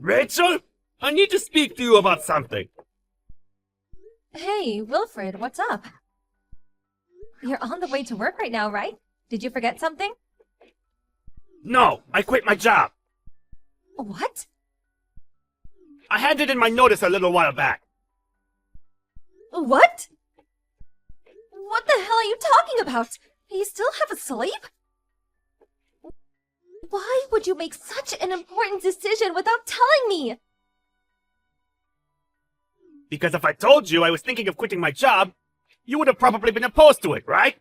Rachel, I need to speak to you about something. Hey, Wilfred, what's up? You're on the way to work right now, right? Did you forget something? No, I quit my job. What? I handed in my notice a little while back. What? What the hell are you talking about? You still have a sleep? Why would you make such an important decision without telling me? Because if I told you I was thinking of quitting my job, you would have probably been opposed to it, right?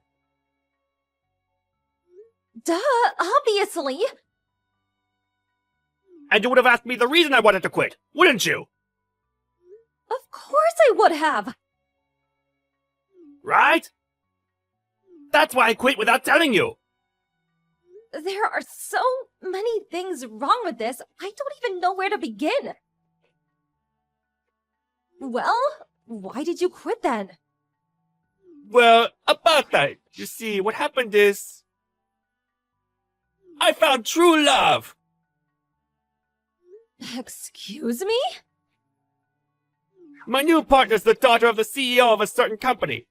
Duh, obviously. And you would have asked me the reason I wanted to quit, wouldn't you? Of course I would have. Right? That's why I quit without telling you. There are so many things wrong with this, I don't even know where to begin. Well, why did you quit then? Well, about that, you see, what happened is... I found true love! Excuse me? My new partner's the daughter of the CEO of a certain company.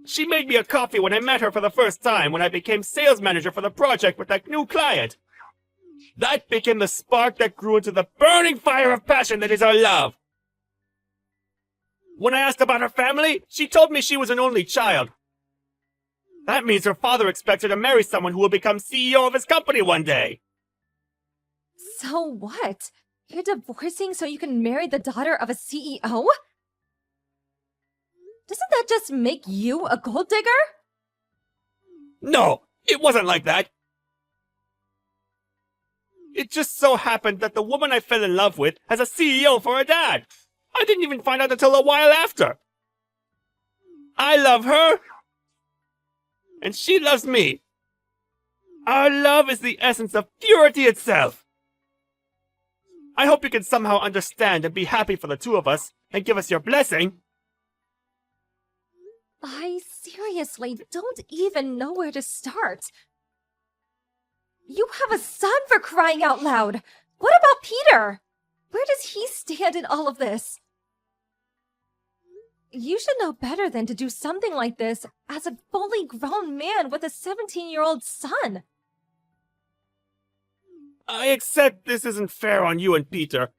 She made me a coffee when I met her for the first time when I became sales manager for the project with that new client. That became the spark that grew into the burning fire of passion that is our love. When I asked about her family, she told me she was an only child. That means her father expects her to marry someone who will become CEO of his company one day. So what? You're divorcing so you can marry the daughter of a CEO? Doesn't that just make you a gold digger? No, it wasn't like that. It just so happened that the woman I fell in love with has a CEO for a dad. I didn't even find out until a while after. I love her, and she loves me. Our love is the essence of purity itself. I hope you can somehow understand and be happy for the two of us and give us your blessing. I seriously don't even know where to start. You have a son, for crying out loud! What about Peter? Where does he stand in all of this? You should know better than to do something like this as a fully grown man with a 17-year-old son. I accept this isn't fair on you and Peter.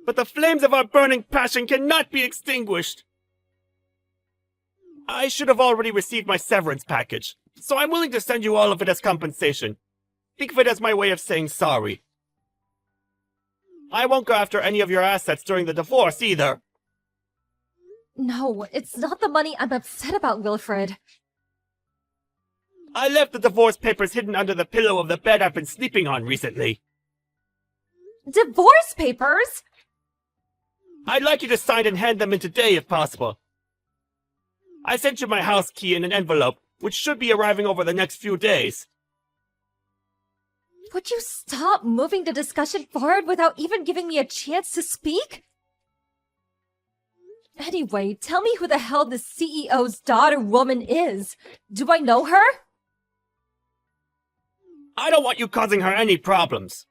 But the flames of our burning passion cannot be extinguished. I should have already received my severance package, so I'm willing to send you all of it as compensation. Think of it as my way of saying sorry. I won't go after any of your assets during the divorce either. No, it's not the money I'm upset about, Wilfred. I left the divorce papers hidden under the pillow of the bed I've been sleeping on recently. Divorce papers? I'd like you to sign and hand them in today if possible. I sent you my house key in an envelope, which should be arriving over the next few days. Would you stop moving the discussion forward without even giving me a chance to speak? Anyway, tell me who the hell this CEO's daughter woman is. Do I know her? I don't want you causing her any problems.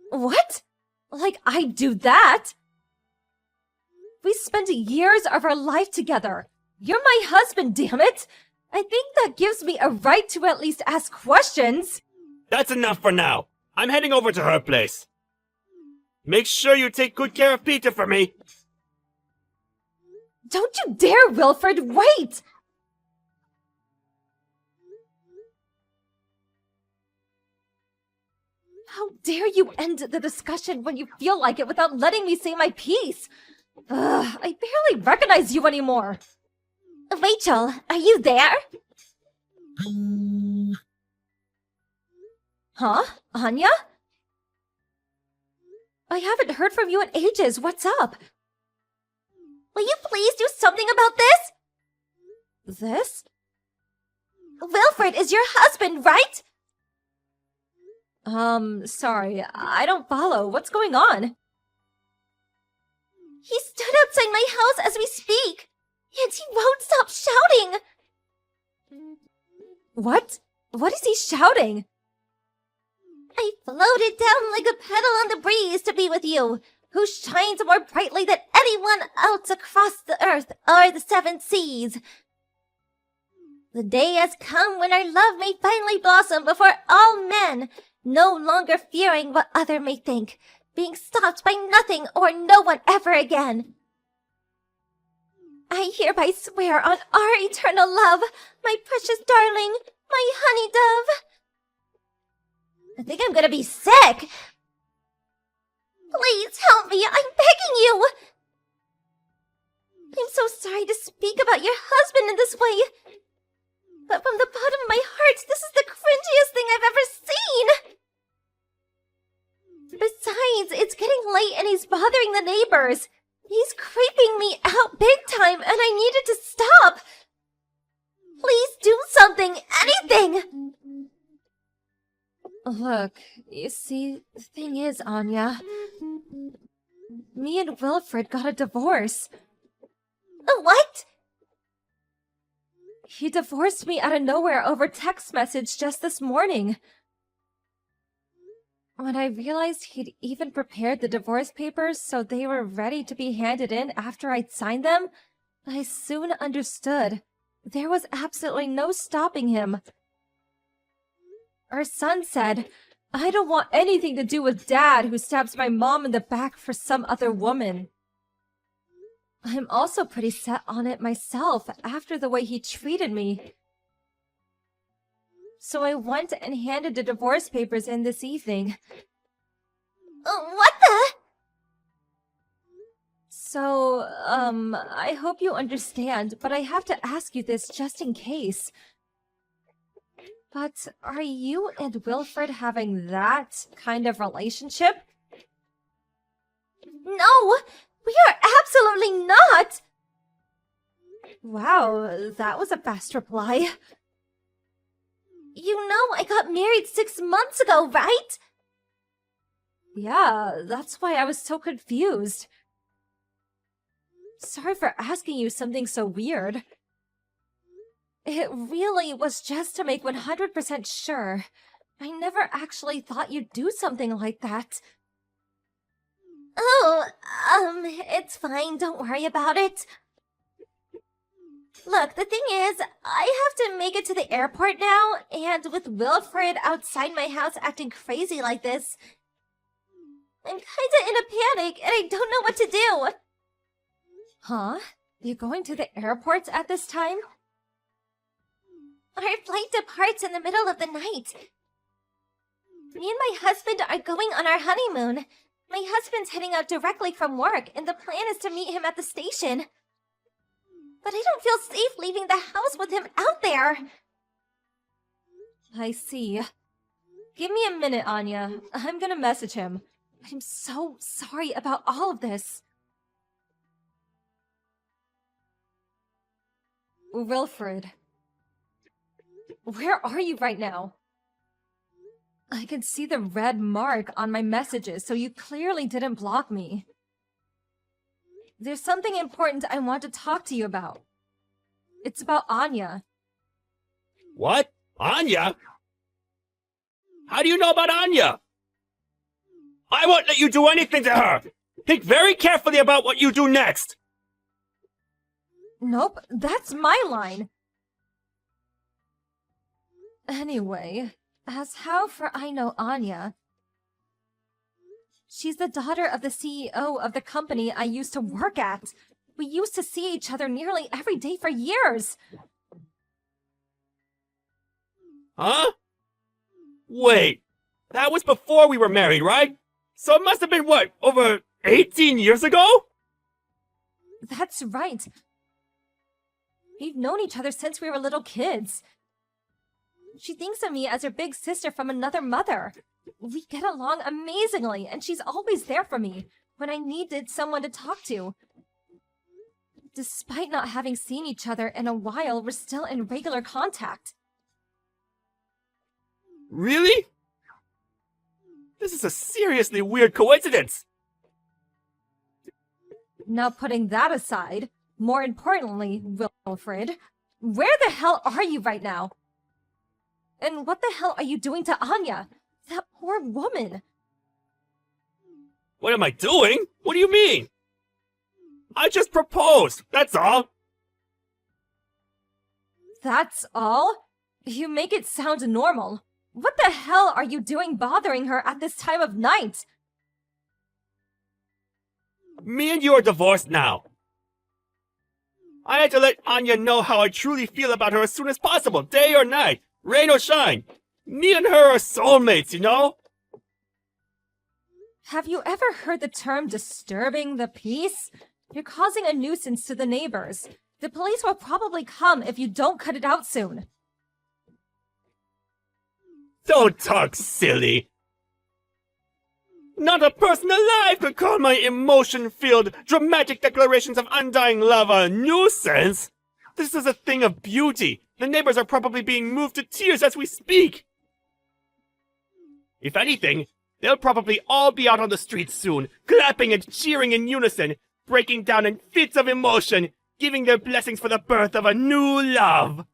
What? Like I do that? We spent years of our life together. You're my husband, damn it! I think that gives me a right to at least ask questions. That's enough for now. I'm heading over to her place. Make sure you take good care of Peter for me. Don't you dare, Wilfred! Wait! How dare you end the discussion when you feel like it without letting me say my piece? Ugh, I barely recognize you anymore. Rachel, are you there? Huh? Anya? I haven't heard from you in ages. What's up? Will you please do something about this? This? Wilfred is your husband, right? Sorry, I don't follow. What's going on? He stood outside my house as we speak, and he won't stop shouting! What? What is he shouting? I floated down like a petal on the breeze to be with you, who shines more brightly than anyone else across the earth or the seven seas. The day has come when our love may finally blossom before all men, no longer fearing what other may think, being stopped by nothing or no one ever again. I hereby swear on our eternal love, my precious darling, my honey dove. I think I'm gonna be sick. Please help me, I'm begging you. I'm so sorry to speak about your husband in this way, but from the bottom of my heart, this is the cringiest thing I've ever seen. Besides, it's getting late and he's bothering the neighbors. He's creeping me out big time and I needed to stop. Please do something, anything. Look, you see, the thing is, Anya, me and Wilfred got a divorce. A what? He divorced me out of nowhere over text message just this morning. When I realized he'd even prepared the divorce papers so they were ready to be handed in after I'd signed them, I soon understood. There was absolutely no stopping him. Our son said, "I don't want anything to do with Dad who stabs my mom in the back for some other woman." I'm also pretty set on it myself after the way he treated me. So I went and handed the divorce papers in this evening. What the? So, I hope you understand, but I have to ask you this just in case. But are you and Wilfred having that kind of relationship? No, we are absolutely not! Wow, that was a fast reply. You know I got married 6 months ago, right? Yeah, that's why I was so confused. Sorry for asking you something so weird. It really was just to make 100% sure. I never actually thought you'd do something like that. Oh, it's fine, don't worry about it. Look, the thing is, I have to make it to the airport now, and with Wilfred outside my house acting crazy like this, I'm kinda in a panic, and I don't know what to do. Huh? You're going to the airport at this time? Our flight departs in the middle of the night. Me and my husband are going on our honeymoon. My husband's heading out directly from work, and the plan is to meet him at the station. But I don't feel safe leaving the house with him out there. I see. Give me a minute, Anya. I'm gonna message him. I'm so sorry about all of this. Wilfred. Where are you right now? I can see the red mark on my messages, so you clearly didn't block me. There's something important I want to talk to you about. It's about Anya. What? Anya? How do you know about Anya? I won't let you do anything to her! Think very carefully about what you do next! Nope, that's my line. Anyway, as how for I know Anya, she's the daughter of the CEO of the company I used to work at. We used to see each other nearly every day for years. Huh? Wait, that was before we were married, right? So it must have been, what, over 18 years ago? That's right. We've known each other since we were little kids. She thinks of me as her big sister from another mother. We get along amazingly, and she's always there for me when I needed someone to talk to. Despite not having seen each other in a while, we're still in regular contact. Really? This is a seriously weird coincidence. Now putting that aside, more importantly, Wilfred, where the hell are you right now? And what the hell are you doing to Anya? That poor woman. What am I doing? What do you mean? I just proposed, that's all. That's all? You make it sound normal. What the hell are you doing bothering her at this time of night? Me and you are divorced now. I had to let Anya know how I truly feel about her as soon as possible, day or night, rain or shine. Me and her are soulmates, you know? Have you ever heard the term disturbing the peace? You're causing a nuisance to the neighbors. The police will probably come if you don't cut it out soon. Don't talk silly. Not a person alive could call my emotion-filled, dramatic declarations of undying love a nuisance. This is a thing of beauty. The neighbors are probably being moved to tears as we speak. If anything, they'll probably all be out on the streets soon, clapping and cheering in unison, breaking down in fits of emotion, giving their blessings for the birth of a new love.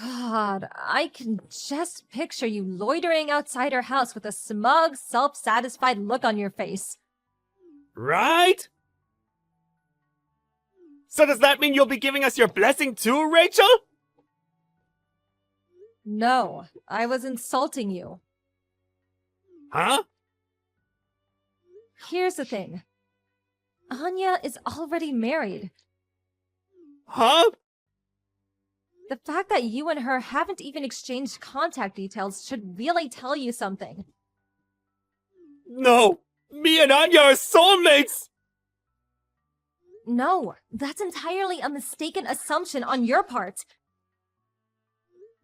God, I can just picture you loitering outside her house with a smug, self-satisfied look on your face. Right? So does that mean you'll be giving us your blessing too, Rachel? No, I was insulting you. Huh? Here's the thing. Anya is already married. Huh? The fact that you and her haven't even exchanged contact details should really tell you something. No! Me and Anya are soulmates! No, that's entirely a mistaken assumption on your part.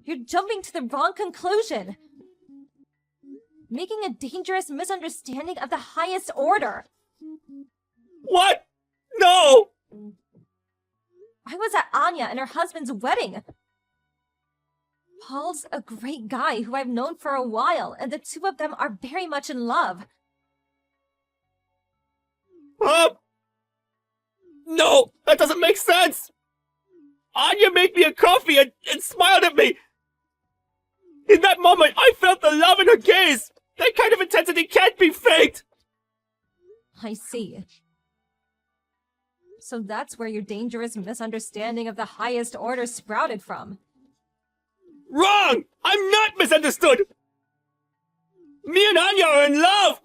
You're jumping to the wrong conclusion. Making a dangerous misunderstanding of the highest order. What? No! I was at Anya and her husband's wedding. Paul's a great guy who I've known for a while, and the two of them are very much in love. Huh? No, that doesn't make sense! Anya made me a coffee and smiled at me! In that moment, I felt the love in her gaze! That kind of intensity can't be faked! I see. So that's where your dangerous misunderstanding of the highest order sprouted from. Wrong! I'm not misunderstood! Me and Anya are in love!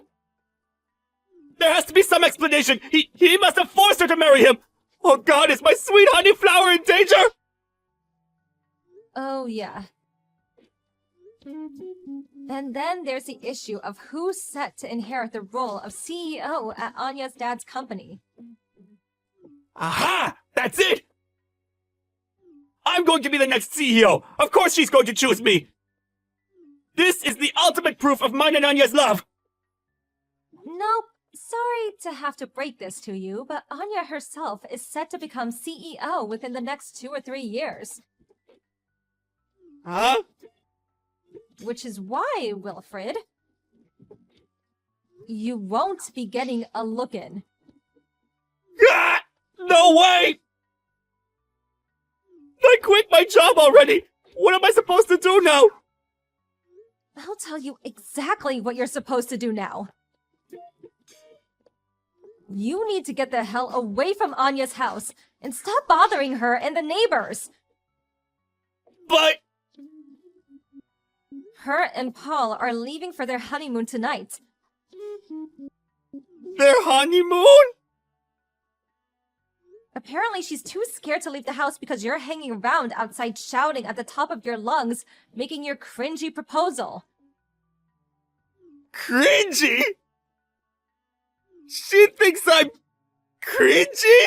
There has to be some explanation! He must have forced her to marry him! Oh God, is my sweet honey flower in danger? Oh, yeah. And then there's the issue of who's set to inherit the role of CEO at Anya's dad's company. Aha! That's it! I'm going to be the next CEO! Of course she's going to choose me! This is the ultimate proof of mine and Anya's love! Nope. Sorry to have to break this to you, but Anya herself is set to become CEO within the next 2 or 3 years. Huh? Which is why, Wilfred, you won't be getting a look-in. Ah! No way! I quit my job already! What am I supposed to do now? I'll tell you exactly what you're supposed to do now. You need to get the hell away from Anya's house and stop bothering her and the neighbors. But... Her and Paul are leaving for their honeymoon tonight. their honeymoon? Apparently she's too scared to leave the house because you're hanging around outside shouting at the top of your lungs, making your cringy proposal. Cringy? She thinks I'm cringy?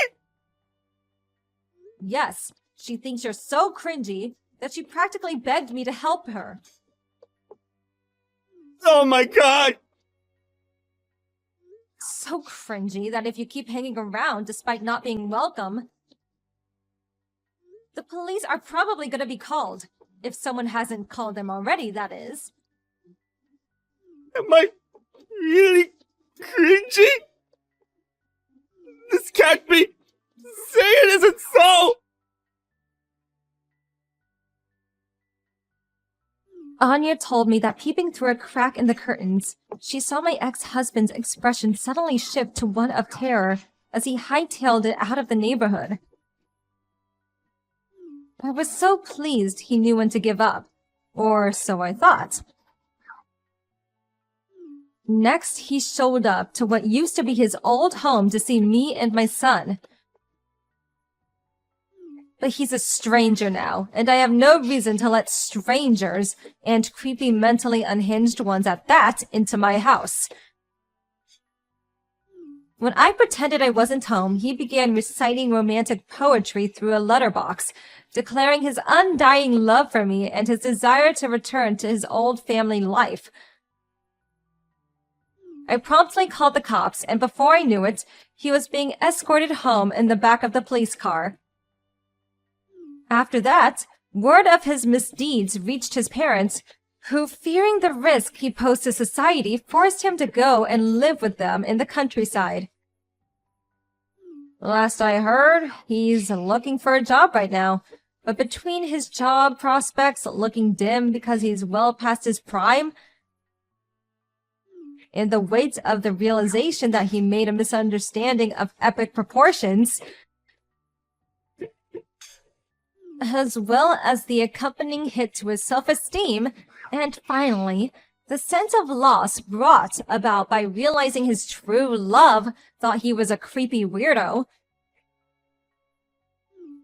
Yes, she thinks you're so cringy that she practically begged me to help her. Oh my God! So cringy that if you keep hanging around despite not being welcome, the police are probably going to be called. If someone hasn't called them already, that is. Am I really cringy? This can't be. Say it isn't so! Anya told me that peeping through a crack in the curtains, she saw my ex-husband's expression suddenly shift to one of terror as he hightailed it out of the neighborhood. I was so pleased he knew when to give up, or so I thought. Next, he showed up to what used to be his old home to see me and my son. But he's a stranger now, and I have no reason to let strangers, and creepy mentally unhinged ones at that, into my house. When I pretended I wasn't home, he began reciting romantic poetry through a letterbox, declaring his undying love for me and his desire to return to his old family life. I promptly called the cops, and before I knew it, he was being escorted home in the back of the police car. After that, word of his misdeeds reached his parents, who, fearing the risk he posed to society, forced him to go and live with them in the countryside. Last I heard, he's looking for a job right now, but between his job prospects looking dim because he's well past his prime, and the weight of the realization that he made a misunderstanding of epic proportions, as well as the accompanying hit to his self-esteem, and finally, the sense of loss brought about by realizing his true love thought he was a creepy weirdo,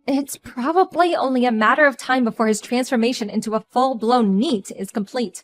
it's probably only a matter of time before his transformation into a full-blown NEET is complete.